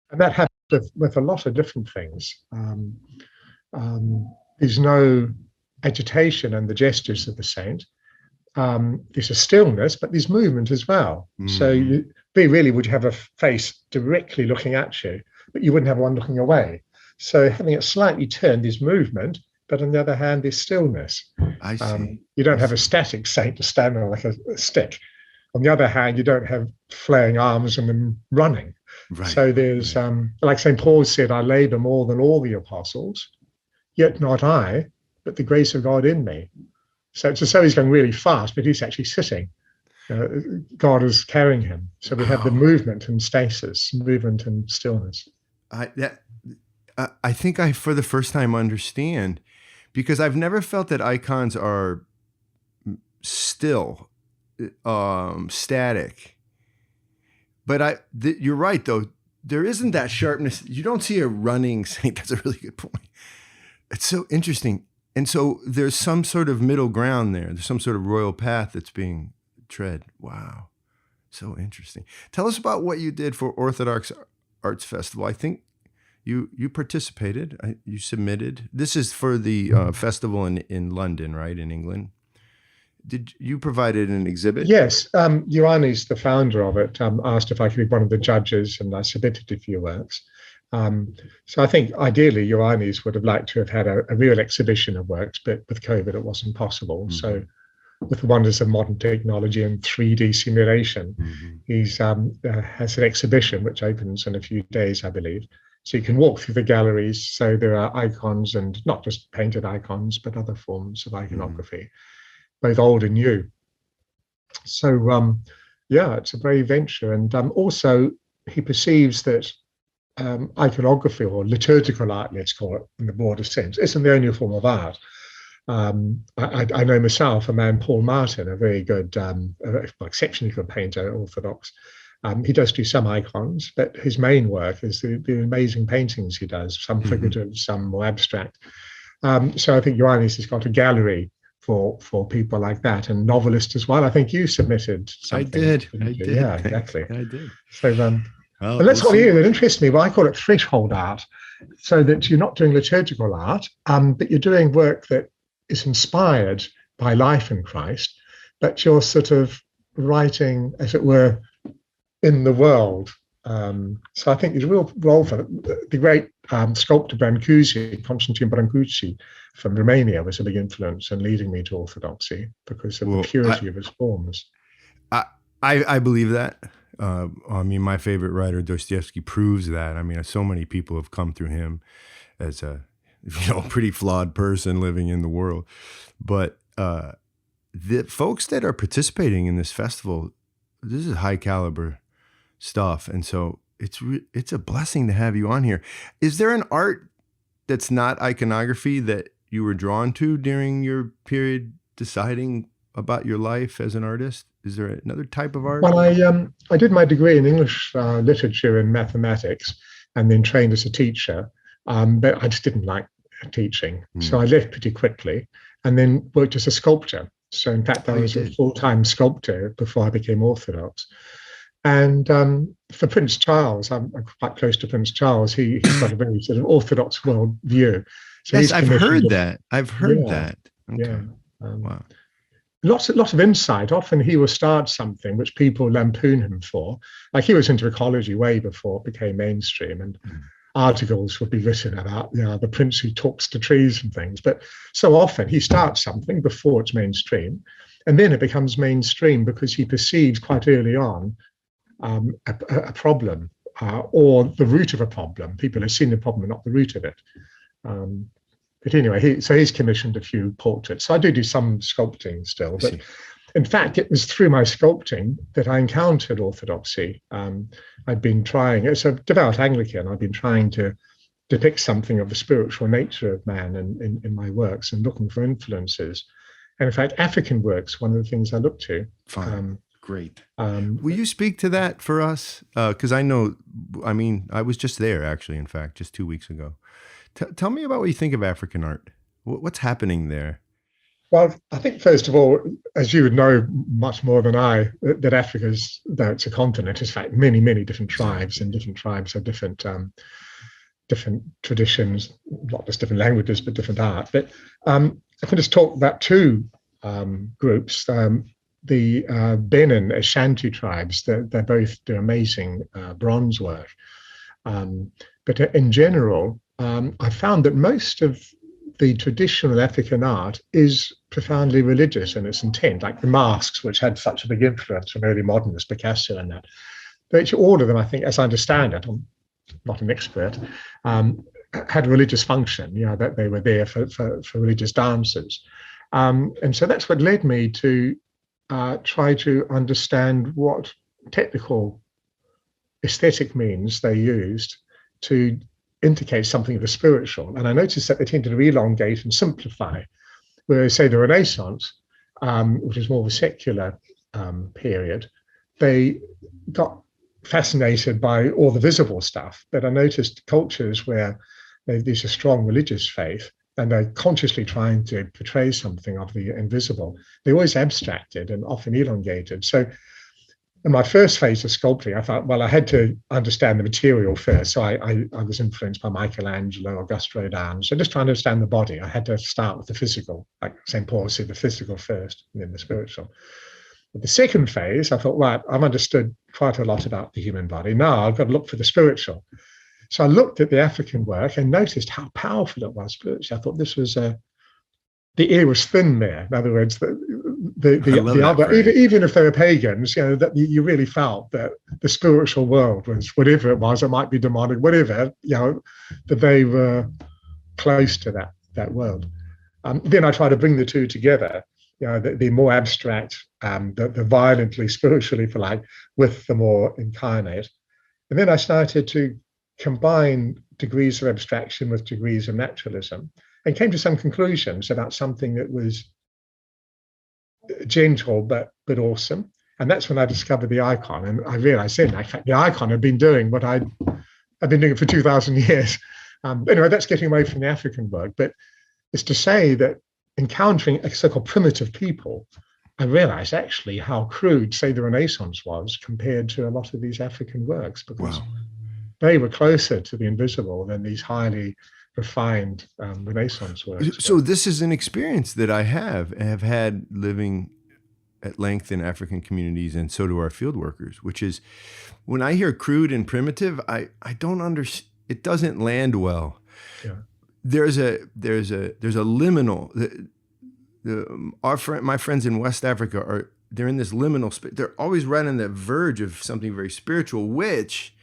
Speaker 1: And that happens with a lot of different things. There's no agitation in the gestures of the saint. There's a stillness, but there's movement as well. So they really would have a face directly looking at you, but you wouldn't have one looking away. So having it slightly turned, there's movement, but on the other hand, there's stillness.
Speaker 2: I see.
Speaker 1: You don't have a static saint to stand there like a stick. On the other hand, you don't have flaring arms and them running. Right. So there's, like St. Paul said, I labor more than all the apostles, yet not I, but the grace of God in me. So it's as though he's going really fast, but he's actually sitting. God is carrying him. So we have the movement and stasis, movement and stillness.
Speaker 2: I think I, for the first time, understand, because I've never felt that icons are still, static. But you're right, though. There isn't that sharpness. You don't see a running saint. That's a really good point. It's so interesting. And so there's some sort of middle ground there. There's some sort of royal path that's being tread. Wow. So interesting. Tell us about what you did for Orthodox Arts Festival. I think you participated. You submitted. This is for the festival in London, right, in England. Did you provided an exhibit?
Speaker 1: Yes, Ioannis, the founder of it, asked if I could be one of the judges, and I submitted a few works. So I think ideally Ioannis would have liked to have had a real exhibition of works, but with COVID it wasn't possible. Mm-hmm. So with the wonders of modern technology and 3D simulation, he's has an exhibition which opens in a few days, I believe. So you can walk through the galleries. So there are icons, and not just painted icons, but other forms of iconography, both old and new. So yeah, it's a brave venture. And also he perceives that iconography, or liturgical art, let's call it in the broader sense, isn't the only form of art. I know myself, a man, Paul Martin, a very good, exceptionally good painter, Orthodox. He does do some icons, but his main work is the amazing paintings he does, some figurative, some more abstract. So I think Ioannis has got a gallery for people like that, and novelists as well. I think you submitted something.
Speaker 2: I did.
Speaker 1: Yeah, exactly.
Speaker 2: I did.
Speaker 1: So well, and that's what that interests me. Well, I call it threshold art, so that you're not doing liturgical art, but you're doing work that is inspired by life in Christ, but you're sort of writing, as it were, in the world. So I think there's a real role for it. The great sculptor Constantine Brancusi from Romania was a big influence in leading me to Orthodoxy because of the purity of his forms.
Speaker 2: I believe that. I mean, my favorite writer, Dostoevsky, proves that. I mean, so many people have come through him as a pretty flawed person living in the world. But the folks that are participating in this festival, this is high caliber stuff. And so it's a blessing to have you on here. Is there an art that's not iconography that you were drawn to during your period deciding about your life as an artist? Is there another type of art?
Speaker 1: Well, I did my degree in English literature and mathematics, and then trained as a teacher. But I just didn't like teaching, so I left pretty quickly, and then worked as a sculptor. So in fact, I was a full-time sculptor before I became Orthodox. And for Prince Charles, I'm quite close to Prince Charles. He's got a very sort of Orthodox world view. So
Speaker 2: yes, I've heard that. I've heard that. Okay.
Speaker 1: Yeah.
Speaker 2: Wow.
Speaker 1: Lots of insight. Often he will start something which people lampoon him for. Like he was into ecology way before it became mainstream, and articles would be written about the prince who talks to trees and things. But so often he starts something before it's mainstream, and then it becomes mainstream because he perceives quite early on a problem or the root of a problem. People have seen the problem, not the root of it. But anyway, he's commissioned a few portraits. So I do some sculpting still. But in fact, it was through my sculpting that I encountered Orthodoxy. I'd been trying, as a devout Anglican, I've been trying to depict something of the spiritual nature of man in my works and looking for influences. And in fact, African works, one of the things I look to.
Speaker 2: Fine. Great. Will you speak to that for us? Because I was just there, actually, in fact, just 2 weeks ago. Tell me about what you think of African art. What's happening there?
Speaker 1: Well, I think, first of all, as you would know much more than I, that Africa's, though it's a continent, is in fact many, many different tribes, and different tribes have different traditions, not just different languages, but different art. But I can just talk about two groups. The Benin Ashanti tribes, they both do amazing bronze work. But in general, I found that most of the traditional African art is profoundly religious in its intent, like the masks, which had such a big influence from early modernists, Picasso and that. But all of them, I think, as I understand it, I'm not an expert, had a religious function, that they were there for religious dances. And so that's what led me to try to understand what technical aesthetic means they used to indicate something of the spiritual. And I noticed that they tended to elongate and simplify, whereas, say, the Renaissance, which is more of a secular period, they got fascinated by all the visible stuff. But I noticed cultures where there's a strong religious faith, and they're consciously trying to portray something of the invisible, they always abstracted and often elongated. So in my first phase of sculpting, I thought, well, I had to understand the material first. So I was influenced by Michelangelo, Auguste Rodin. So just trying to understand the body, I had to start with the physical, like St. Paul said, the physical first, and then the spiritual. But the second phase, I thought, right, I've understood quite a lot about the human body. Now I've got to look for the spiritual. So I looked at the African work and noticed how powerful it was spiritually. I thought this was the ear was thin there. In other words, the other, even if they were pagans, that you really felt that the spiritual world was whatever it was. It might be demonic, whatever. That they were close to that world. Then I try to bring the two together. The more abstract, the violently spiritual, if you like, with the more incarnate. And then I started to combine degrees of abstraction with degrees of naturalism, and came to some conclusions about something that was gentle but awesome. And that's when I discovered the icon. And I realized then, in fact, the icon had been doing what I've been doing for 2,000 years. Anyway, that's getting away from the African work. But it's to say that encountering a so-called primitive people, I realized actually how crude, say, the Renaissance was compared to a lot of these African works, because they were closer to the invisible than these highly refined Renaissance works.
Speaker 2: So this is an experience that I have had living at length in African communities, and so do our field workers, which is when I hear crude and primitive, I don't understand. It doesn't land well. Yeah. There's a liminal. My friends in West Africa they're in this liminal space. They're always right on the verge of something very spiritual, which,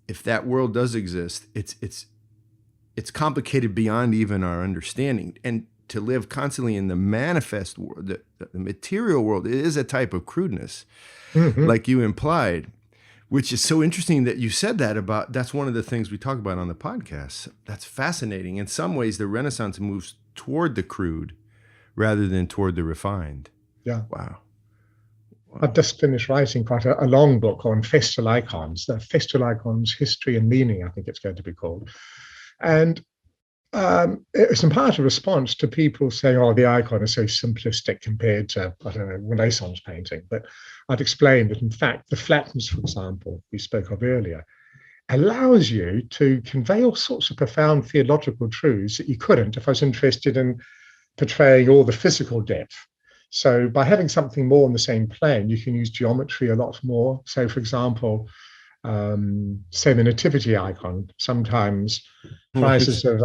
Speaker 2: if that world does exist, it's complicated beyond even our understanding. And to live constantly in the manifest world, the material world, it is a type of crudeness, like you implied, which is so interesting that you said that about. That's one of the things we talk about on the podcast. That's fascinating. In some ways, the Renaissance moves toward the crude rather than toward the refined.
Speaker 1: Yeah.
Speaker 2: Wow.
Speaker 1: I've just finished writing quite a long book on festal icons, the festal icons, history and meaning, I think it's going to be called. And it's in part a response to people saying, oh, the icon is so simplistic compared to, I don't know, Renaissance painting. But I'd explain that, in fact, the flatness, for example, we spoke of earlier, allows you to convey all sorts of profound theological truths that you couldn't if I was interested in portraying all the physical depth. So by having something more on the same plane, you can use geometry a lot more. So, for example, say the nativity icon sometimes rises of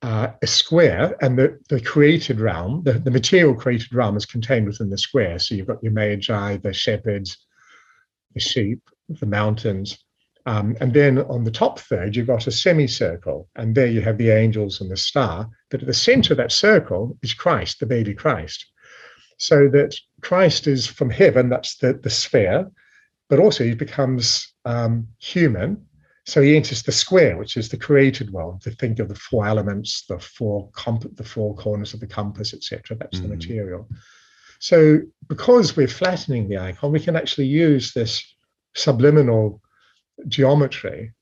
Speaker 1: a square, and the created realm, the material created realm is contained within the square. So you've got your magi, the shepherds, the sheep, the mountains. And then on the top third, you've got a semicircle, and there you have the angels and the star. But at the center of that circle is Christ, the baby Christ. So that Christ is from heaven, that's the sphere, but also he becomes human. So he enters the square, which is the created world. To think of the four elements, the four corners of the compass, etc. That's the material. So because we're flattening the icon, we can actually use this subliminal geometry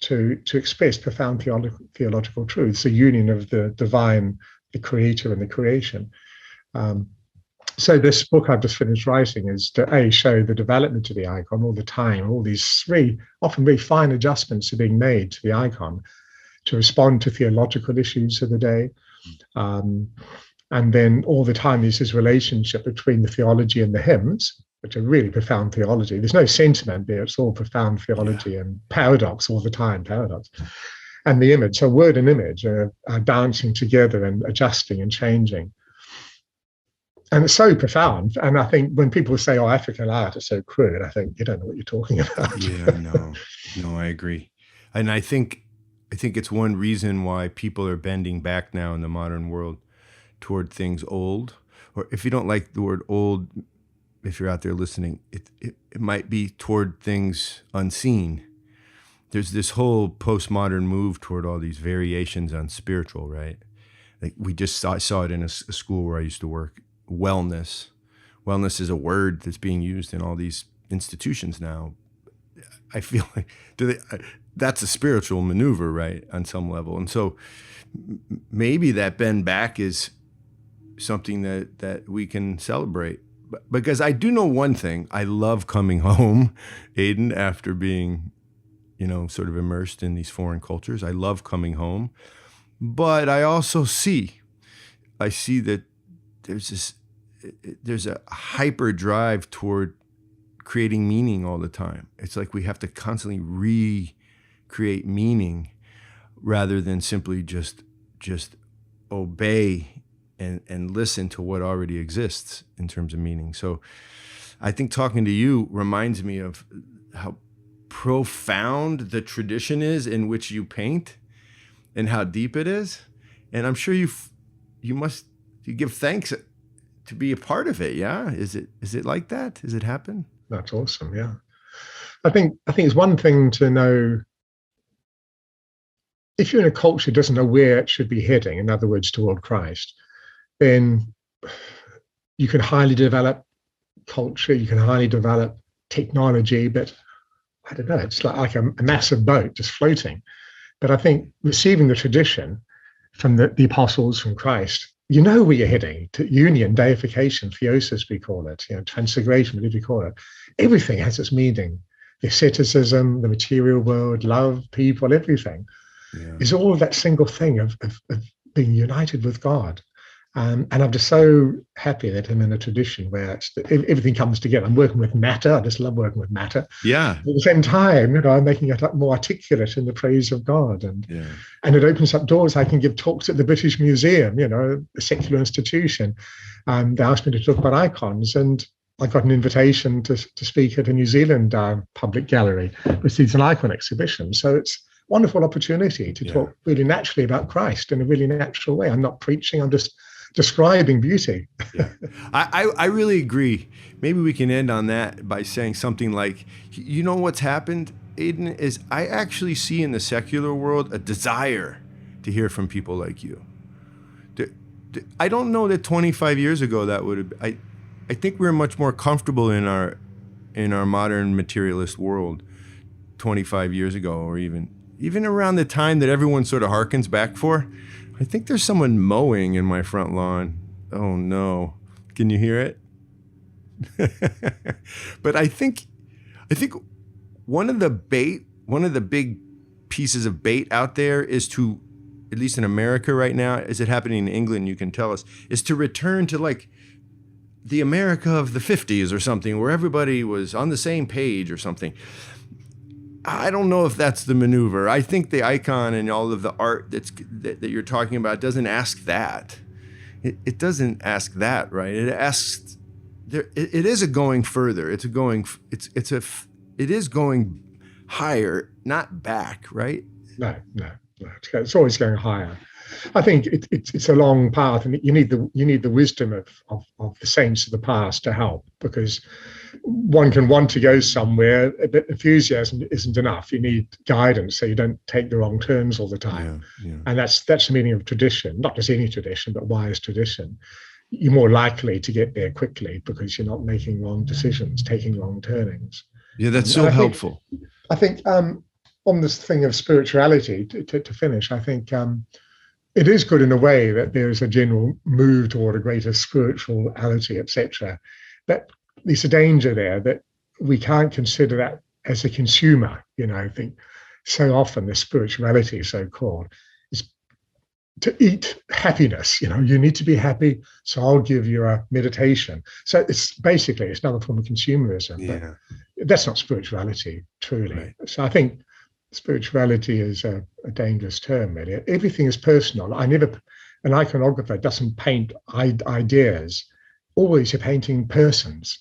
Speaker 1: to express profound theological truths, the union of the divine, the creator, and the creation. So this book I've just finished writing is to show the development of the icon all the time. All these often very fine adjustments are being made to the icon to respond to theological issues of the day. And then all the time there's this relationship between the theology and the hymns, which are really profound theology. There's no sentiment there. It's all profound theology and paradox all the time, paradox. And the image, so word and image are dancing together and adjusting and changing. And it's so profound. And I think when people say, oh, African art is so crude, I think you don't know what you're talking about.
Speaker 2: Yeah, no, I agree. And I think it's one reason why people are bending back now in the modern world toward things old. Or if you don't like the word old, if you're out there listening, it might be toward things unseen. There's this whole postmodern move toward all these variations on spiritual, right? Like I saw it in a school where I used to work. Wellness is a word that's being used in all these institutions now. I feel like that's a spiritual maneuver, right, on some level. And so maybe that bend back is something that we can celebrate. because I do know one thing. I love coming home, Aidan, after being, sort of immersed in these foreign cultures. I love coming home. But I also see that there's a hyper drive toward creating meaning all the time. It's like we have to constantly recreate meaning rather than simply just obey and listen to what already exists in terms of meaning. So I think talking to you reminds me of how profound the tradition is in which you paint and how deep it is. And I'm sure you give thanks to be a part of it. Yeah. Is it like that? Does it happen?
Speaker 1: That's awesome. Yeah. I think it's one thing to know if you're in a culture that doesn't know where it should be heading, in other words, toward Christ, then you can highly develop culture, you can highly develop technology, but I don't know, it's like a massive boat just floating. But I think receiving the tradition from the apostles, from Christ, you know where you're heading, to union, deification, theosis, we call it, transfiguration, whatever you call it. Everything has its meaning. The asceticism, the material world, love, people, everything is all that single thing of being united with God. And I'm just so happy that I'm in a tradition where everything comes together. I'm working with matter. I just love working with matter. Yeah. At the same time, I'm making it more articulate in the praise of God. And it opens up doors. I can give talks at the British Museum, a secular institution. They asked me to talk about icons. And I got an invitation to speak at a New Zealand public gallery, which is an icon exhibition. So it's a wonderful opportunity to talk really naturally about Christ in a really natural way. I'm not preaching. I'm just describing beauty.
Speaker 2: I really agree. Maybe we can end on that by saying something like, what's happened, Aidan, is I actually see in the secular world a desire to hear from people like you. I don't know that 25 years ago that would have, I think we were much more comfortable in our modern materialist world 25 years ago, or even around the time that everyone sort of harkens back for. I think there's someone mowing in my front lawn. Oh no. Can you hear it? But I think one of the big pieces of bait out there is to, at least in America right now, is it happening in England, you can tell us, is to return to like the America of the 50s or something, where everybody was on the same page or something. I don't know if that's the maneuver. I think the icon and all of the art that you're talking about doesn't ask that. It doesn't ask that, right? It asks. It is a going further. It is going higher, not back, right?
Speaker 1: No. It's always going higher. I think it's a long path, and you need the wisdom of the saints of the past to help, because one can want to go somewhere, but enthusiasm isn't enough. You need guidance so you don't take the wrong turns all the time. And that's the meaning of tradition, not just any tradition, but wise tradition. You're more likely to get there quickly because you're not making wrong decisions, taking wrong turnings.
Speaker 2: Yeah, that's so helpful.
Speaker 1: I think on this thing of spirituality, to finish, I think it is good in a way that there is a general move toward a greater spirituality, etc. But there's a danger there that we can't consider that as a consumer. I think so often the spirituality, so-called, is to eat happiness. You need to be happy, so I'll give you a meditation. So it's another form of consumerism. But that's not spirituality, truly. Right. So I think spirituality is a dangerous term, really. Everything is personal. An iconographer doesn't paint ideas. Always you're painting persons.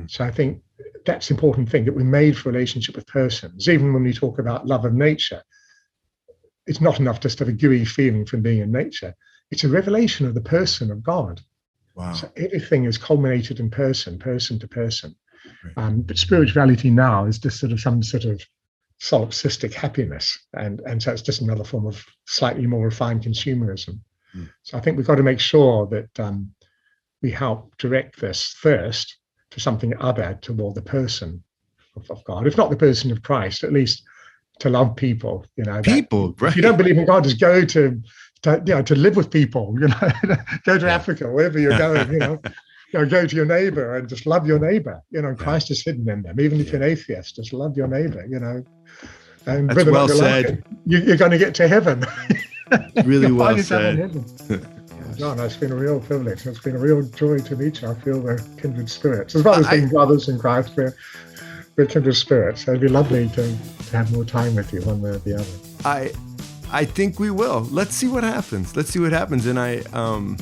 Speaker 1: So I think that's the important thing, that we're made for relationship with persons. Even when we talk about love of nature, it's not enough just to have a gooey feeling from being in nature. It's a revelation of the person of God. Wow. So everything is culminated in person to person. Right. But spirituality now is just sort of some sort of solipsistic happiness. And so it's just another form of slightly more refined consumerism. So I think we've got to make sure that we help direct this first to something other, toward the person of God. If not the person of Christ, at least to love people. People, right? If you don't believe in God, just go to live with people. Go to Africa, wherever you're going. go to your neighbor and just love your neighbor. Christ
Speaker 2: Yeah.
Speaker 1: is hidden in them. Even if you're an atheist, just love your neighbor. And
Speaker 2: That's
Speaker 1: whether or
Speaker 2: well
Speaker 1: not you like
Speaker 2: said.
Speaker 1: it, you're going to get to heaven.
Speaker 2: Really
Speaker 1: You'll
Speaker 2: well
Speaker 1: find yourself in
Speaker 2: said.
Speaker 1: heaven. John, it's been a real privilege. It's been a real joy to meet you. I feel we're kindred spirits. As well as being brothers in Christ, we're kindred spirits. So it'd be lovely to have more time with you one way or the other.
Speaker 2: I think we will. Let's see what happens. And I'm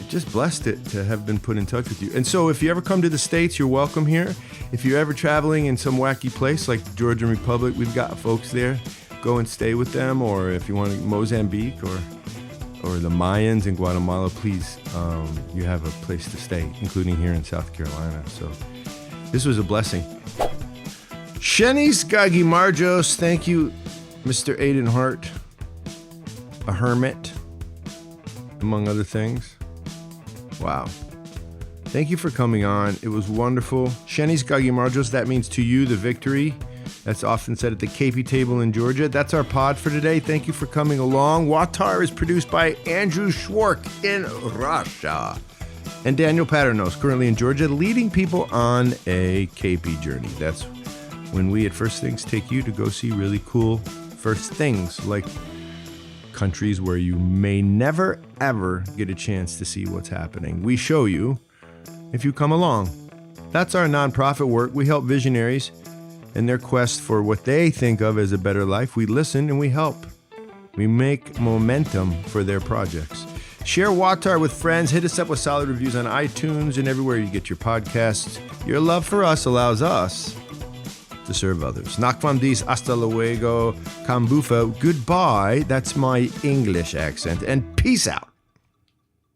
Speaker 2: just blessed it to have been put in touch with you. And so if you ever come to the States, you're welcome here. If you're ever traveling in some wacky place like Georgian Republic, we've got folks there. Go and stay with them. Or if you want to Mozambique or the Mayans in Guatemala, please, you have a place to stay, including here in South Carolina. So this was a blessing. Shenis Gagi Marjos, thank you, Mr. Aidan Hart, a hermit, among other things. Wow. Thank you for coming on. It was wonderful. Shenis Gagi Marjos, that means to you, the victory. That's often said at the KP table in Georgia. That's our pod for today. Thank you for coming along. WAWTAR is produced by Andrew Schwark in Russia. And Daniel Paternos, currently in Georgia, leading people on a KP journey. That's when we at First Things take you to go see really cool first things, like countries where you may never, ever get a chance to see what's happening. We show you if you come along. That's our nonprofit work. We help visionaries in their quest for what they think of as a better life. We listen and we help. We make momentum for their projects. Share WAWTAR with friends. Hit us up with solid reviews on iTunes and everywhere you get your podcasts. Your love for us allows us to serve others. Nakvam dis, hasta luego, kambufa, goodbye. That's my English accent. And peace out.